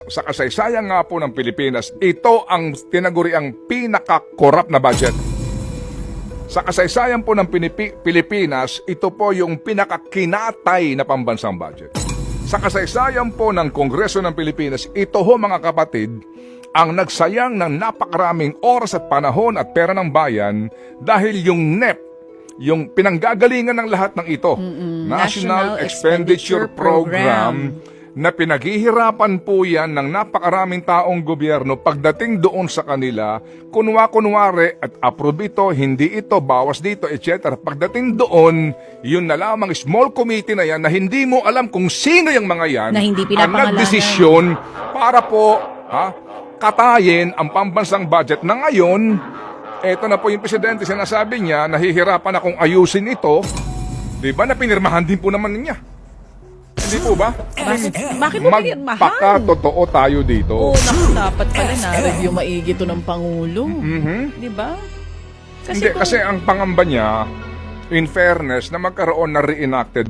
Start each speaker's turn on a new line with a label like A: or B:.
A: Sa kasaysayan nga po ng Pilipinas, ito ang tinaguriang pinaka-corrupt na budget. Sa kasaysayan po ng Pilipinas, ito po yung pinaka-kinatay na pambansang budget. Sa kasaysayan po ng Kongreso ng Pilipinas, ito ho mga kapatid, ang nagsayang ng napakaraming oras at panahon at pera ng bayan dahil yung NEP, yung pinanggagalingan ng lahat ng ito, National Expenditure Program, na pinaghihirapan po yan ng napakaraming taong gobyerno pagdating doon sa kanila, kunwa-kunwari at approve ito, hindi ito, bawas dito, etc. Pagdating doon, yun na lamang small committee na yan na hindi mo alam kung sino yung mga yan
B: Na hindi
A: ang
B: pinapangalanan.
A: nagdesisyon para po katayin ang pambansang budget na ngayon. Eto na po yung presidente, sinasabi niya, nahihirapan akong ayusin ito. Diba na pinirmahan din po naman niya? Hindi po ba?
B: Bakit mo pinirmahan?
A: Magpaka-totoo tayo dito.
B: Oo, naku, dapat pala na-review maigi to ng Pangulo. Di ba?
A: Hindi, kasi ang pangamba niya, in fairness, na magkaroon na reenacted